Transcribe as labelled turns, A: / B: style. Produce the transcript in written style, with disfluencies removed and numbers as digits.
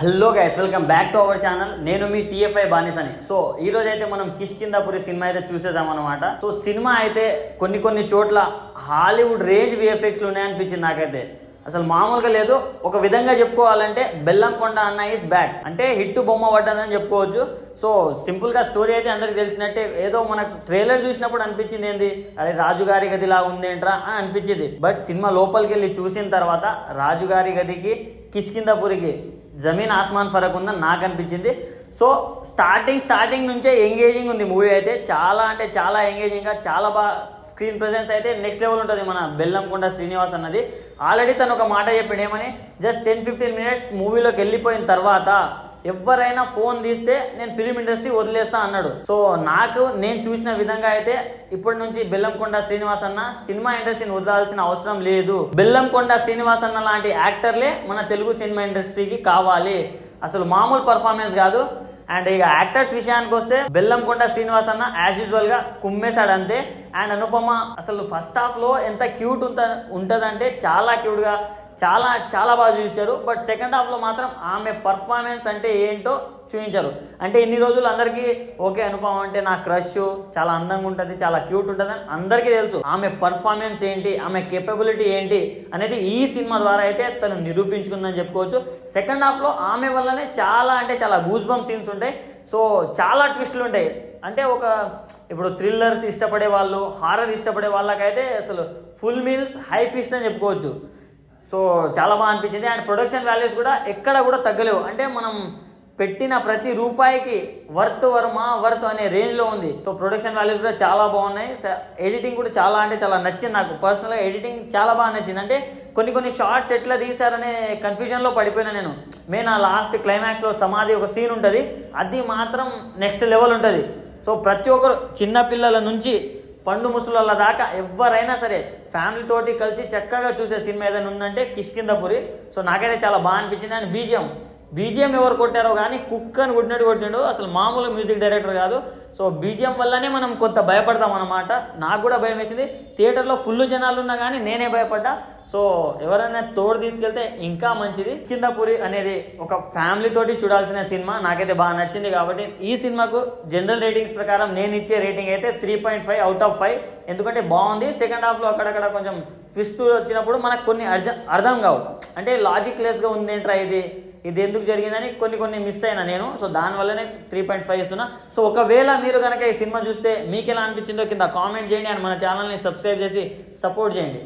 A: Hello guys, welcome back to our channel. నేను మీ TFI బానిసని. So ఈ రోజు అయితే మనం కిష్కింధాపురి సినిమా అయితే చూసేసాం అనమాట. సో సినిమా అయితే కొన్ని చోట్ల హాలీవుడ్ రేంజ్ విఎఫ్ఎక్స్లు ఉన్నాయనిపించింది నాకైతే. అసలు మామూలుగా లేదు. ఒక విధంగా చెప్పుకోవాలంటే బెల్లంకొండ అన్న ఈస్ బ్యాక్, అంటే హిట్ బొమ్మ పడ్డదని చెప్పుకోవచ్చు. సో సింపుల్గా స్టోరీ అయితే అందరికి తెలిసినట్టే. ఏదో మనకు ట్రైలర్ చూసినప్పుడు అనిపించింది ఏంది, అరే రాజుగారి గదిలా ఉందేంట్రా అని అనిపించింది. బట్ సినిమా లోపలికి వెళ్ళి చూసిన తర్వాత రాజుగారి గదికి కిష్కింధాపురికి జమీన్ ఆస్మాన్ ఫరక్ ఉందని నాకు అనిపించింది. సో స్టార్టింగ్ నుంచే ఎంగేజింగ్ ఉంది మూవీ అయితే. చాలా అంటే చాలా ఎంగేజింగ్గా, చాలా బాగా స్క్రీన్ ప్రెజెన్స్ అయితే నెక్స్ట్ లెవెల్ ఉంటుంది మన బెల్లంకొండ శ్రీనివాస్ అన్నది. ఆల్రెడీ తను ఒక మాట చెప్పాడు, ఏమని, జస్ట్ 10-15 మినిట్స్ మూవీలోకి వెళ్ళిపోయిన తర్వాత ఎవరైనా ఫోన్ తీస్తే నేను ఫిలిం ఇండస్ట్రీ వదిలేస్తా అన్నాడు. సో నేను చూసిన విధంగా అయితే ఇప్పటి నుంచి బెల్లంకొండ శ్రీనివాస్ అన్న సినిమా ఇండస్ట్రీని వదలాల్సిన అవసరం లేదు. బెల్లంకొండ శ్రీనివాస్ అన్న లాంటి యాక్టర్లే మన తెలుగు సినిమా ఇండస్ట్రీకి కావాలి. అసలు మామూలు పర్ఫార్మెన్స్ కాదు. అండ్ ఇక యాక్టర్స్ విషయానికి వస్తే బెల్లంకొండ శ్రీనివాస్ అన్న యాజ్ యూజువల్ గా కుమ్మేశాడు అంతే. అండ్ అనుపమ అసలు ఫస్ట్ హాఫ్ లో ఎంత క్యూట్ ఉంటుందంటే చాలా క్యూట్ గా చాలా బాగా చూపించారు. బట్ సెకండ్ హాఫ్లో మాత్రం ఆమె పర్ఫార్మెన్స్ అంటే ఏంటో చూపించారు. అంటే ఇన్ని రోజులు అందరికీ ఓకే అనుపమ అంటే నా క్రష్, చాలా అందంగా ఉంటుంది, చాలా క్యూట్ ఉంటుంది అని అందరికీ తెలుసు. ఆమె పర్ఫార్మెన్స్ ఏంటి, ఆమె కేపబిలిటీ ఏంటి అనేది ఈ సినిమా ద్వారా అయితే తను నిరూపించుకుందని చెప్పుకోవచ్చు. సెకండ్ హాఫ్లో ఆమె వల్లనే చాలా అంటే చాలా గూస్ బంప్ సీన్స్ ఉంటాయి. సో చాలా ట్విస్టులు ఉంటాయి. అంటే ఇప్పుడు థ్రిల్లర్స్ ఇష్టపడే వాళ్ళు, హారర్ ఇష్టపడే వాళ్ళకైతే అసలు ఫుల్ మీల్స్ హై ఫిస్ట్ అని చెప్పుకోవచ్చు. సో చాలా బాగా అనిపించింది. అండ్ ప్రొడక్షన్ వాల్యూస్ కూడా ఎక్కడ కూడా తగ్గలేవు. అంటే మనం పెట్టిన ప్రతి రూపాయికి వర్త్ అనే రేంజ్లో ఉంది. సో ప్రొడక్షన్ వాల్యూస్ కూడా చాలా బాగున్నాయి. ఎడిటింగ్ కూడా చాలా అంటే చాలా నచ్చింది నాకు. పర్సనల్గా ఎడిటింగ్ చాలా బాగా నచ్చింది. అంటే కొన్ని షార్ట్స్ ఎట్లా తీశారనే కన్ఫ్యూజన్లో పడిపోయినా నేను. మెయిన్ ఆ లాస్ట్ క్లైమాక్స్లో సమాధి ఒక సీన్ ఉంటుంది, అది మాత్రం నెక్స్ట్ లెవెల్ ఉంటుంది. సో ప్రతి ఒక్కరు చిన్నపిల్లల నుంచి పండు ముసలుల దాకా ఎవరైనా సరే ఫ్యామిలీ తోటి కలిసి చక్కగా చూసే సినిమా ఏదైనా ఉందంటే కిష్కింధాపురి. సో నాకైతే చాలా బాగా అనిపించింది. అండ్ బీజిఎం ఎవరు కొట్టారో కానీ కుక్కని కొట్టిండు. అసలు మామూలు మ్యూజిక్ డైరెక్టర్ కాదు. సో బీజిఎం వల్లనే మనం కొంత భయపడతాం అన్నమాట. నాకు కూడా భయం వేసింది. థియేటర్లో ఫుల్ జనాలు ఉన్నా కానీ నేనే భయపడ్డా. సో ఎవరైనా తోడు తీసుకెళ్తే ఇంకా మంచిది. కిష్కింధాపురి అనేది ఒక ఫ్యామిలీ తోటి చూడాల్సిన సినిమా. నాకైతే బాగా నచ్చింది. కాబట్టి ఈ సినిమాకు జనరల్ రేటింగ్స్ ప్రకారం నేను ఇచ్చే రేటింగ్ అయితే 3.5 అవుట్ ఆఫ్ 5. ఎందుకంటే బాగుంది. సెకండ్ హాఫ్లో అక్కడక్కడ కొంచెం ట్విస్ట్ వచ్చినప్పుడు మనకు కొన్ని అర్థం కావు. అంటే లాజిక్ లెస్గా ఉందేంట్రా ఇది ఎందుకు జరిగిందని కొన్ని మిస్ అయినా నేను. సో దానివల్లనే 3.5 ఇస్తున్నా. సో ఒకవేళ మీరు కనుక ఈ సినిమా చూస్తే మీకు ఎలా అనిపించిందో కింద కామెంట్ చేయండి. అండ్ మన ఛానల్ని సబ్స్క్రైబ్ చేసి సపోర్ట్ చేయండి.